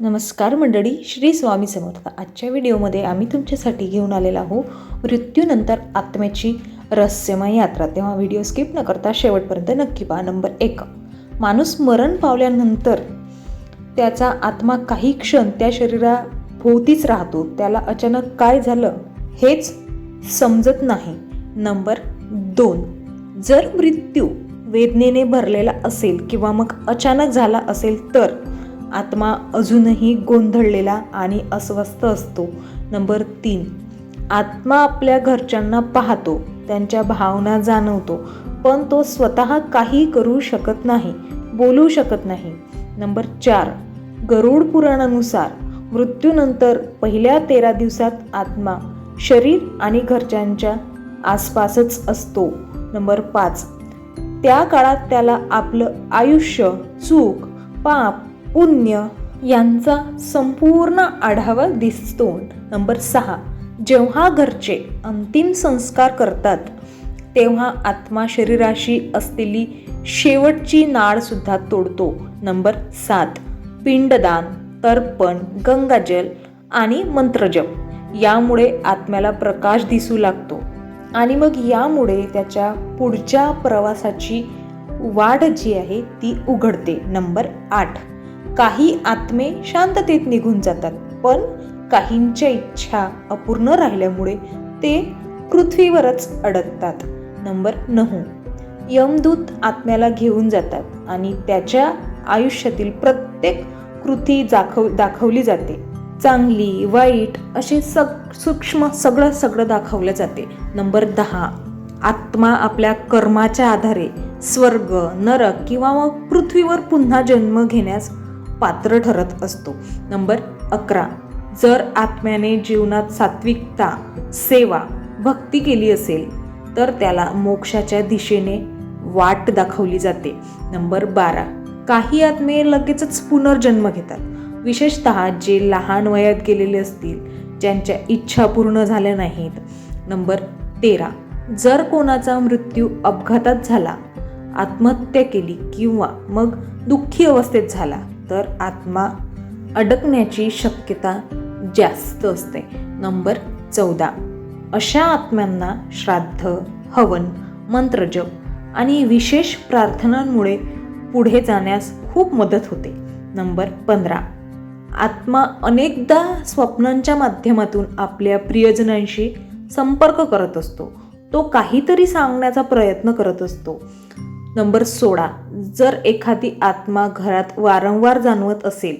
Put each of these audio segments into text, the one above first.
नमस्कार मंडळी, श्री स्वामी समर्थ. आजच्या व्हिडिओमध्ये आम्ही तुमच्यासाठी घेऊन आलेलो आहोत मृत्यूनंतर आत्म्याची रहस्यमय यात्रा. तेव्हा व्हिडिओ स्किप न करता शेवटपर्यंत नक्की पहा. नंबर 1, माणूस मरण पावल्यानंतर त्याचा आत्मा काही क्षण त्या शरीराभोवतीच राहतो. त्याला अचानक काय झालं हेच समजत नाही. नंबर 2, जर मृत्यू वेदनेने भरलेला असेल किंवा मग अचानक झाला असेल तर आत्मा अजूनही गोंधळलेला आणि अस्वस्थ असतो. नंबर 3, आत्मा आपल्या घरच्यांना पाहतो, त्यांच्या भावना जाणवतो, पण तो स्वतः काही करू शकत नाही, बोलू शकत नाही. नंबर 4, गरुड पुराणानुसार मृत्यूनंतर पहिल्या 13 दिवसात आत्मा शरीर आणि घरच्यांच्या आसपासच असतो. नंबर 5, त्या काळात त्याला आपलं आयुष्य, चूक, पाप, पुण्य यांचा संपूर्ण आढावा दिसतो. नंबर 6, जेव्हा घरचे अंतिम संस्कार करतात तेव्हा आत्मा शरीराशी असलेली शेवटची नाळ सुद्धा तोडतो. नंबर 7, पिंडदान, तर्पण, गंगाजल आणि मंत्रजप यामुळे आत्म्याला प्रकाश दिसू लागतो आणि मग यामुळे त्याच्या पुढच्या प्रवासाची वाट जी आहे ती उघडते. नंबर 8, काही आत्मे शांततेत निघून जातात, पण काहींच्या इच्छा अपूर्ण राहिल्यामुळे ते पृथ्वीवरच अडकतात. नंबर 9, यमदूत आत्म्याला घेऊन जातात आणि त्याच्या आयुष्यातील प्रत्येक कृती दाखवली जाते. चांगली, वाईट असे सूक्ष्म सगळं दाखवलं जाते. नंबर 10, आत्मा आपल्या कर्माच्या आधारे स्वर्ग, नरक किंवा मग पृथ्वीवर पुन्हा जन्म घेण्यास पात्र ठरत असतो. नंबर 11, जर आत्म्याने जीवनात सात्विकता, सेवा, भक्ती केली असेल तर त्याला मोक्षाच्या दिशेने वाट दाखवली जाते. नंबर 12, काही आत्मे लगेचच पुनर्जन्म घेतात, विशेषतः जे लहान वयात गेलेले असतील, ज्यांच्या इच्छा पूर्ण झाल्या नाहीत. नंबर 13, जर कोणाचा मृत्यू अपघातात झाला, आत्महत्या केली किंवा मग दुःखी अवस्थेत झाला तर आत्मा अडकण्याची शक्यता जास्त असते. नंबर 14, अशा आत्म्यांना श्राद्ध, हवन, मंत्रजप आणि विशेष प्रार्थनांमुळे पुढे जाण्यास खूप मदत होते. नंबर 15, आत्मा अनेकदा स्वप्नांच्या माध्यमातून आपल्या प्रियजनांशी संपर्क करत असतो. तो काहीतरी सांगण्याचा प्रयत्न करत असतो. नंबर 16, जर एखादी आत्मा घरात वारंवार जाणवत असेल,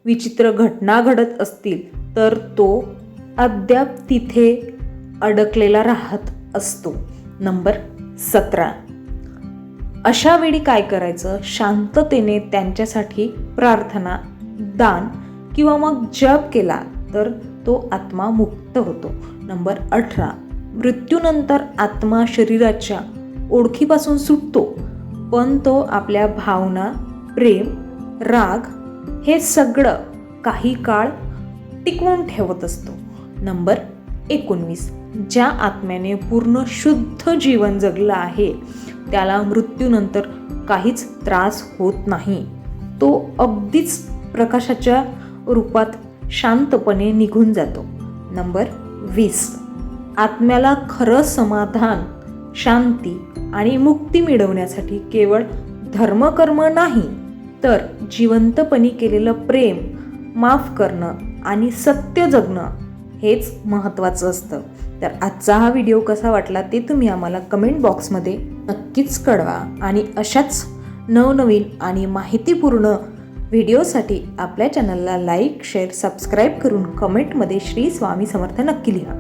विचित्र घटना घडत असतील तर तो अद्याप तिथे अडकलेला राहत असतो. नंबर 17, अशा वेळी काय करायचं? शांततेने त्यांच्यासाठी प्रार्थना, दान किंवा मग जप केला तर तो आत्मा मुक्त होतो. नंबर 18, मृत्यूनंतर आत्मा शरीराच्या ओळखीपासून सुटतो, पण तो आपल्या भावना, प्रेम, राग हे सगळं काही काळ टिकवून ठेवत असतो. नंबर 19, ज्या आत्म्याने पूर्ण शुद्ध जीवन जगलं आहे त्याला मृत्यूनंतर काहीच त्रास होत नाही. तो अगदीच प्रकाशाच्या रूपात शांतपणे निघून जातो. नंबर 20, आत्म्याला खरं समाधान, शांती आणि मुक्ती मिळवण्यासाठी केवळ धर्मकर्म नाही तर जिवंतपणी केलेलं प्रेम, माफ करणं आणि सत्य जगणं हेच महत्त्वाचं असतं. तर आजचा हा व्हिडिओ कसा वाटला ते तुम्ही आम्हाला कमेंट बॉक्समध्ये नक्कीच कळवा आणि अशाच नवनवीन आणि माहितीपूर्ण व्हिडिओसाठी आपल्या चॅनलला लाईक, शेअर, सबस्क्राईब करून कमेंटमध्ये श्री स्वामी समर्थ नक्की लिहा.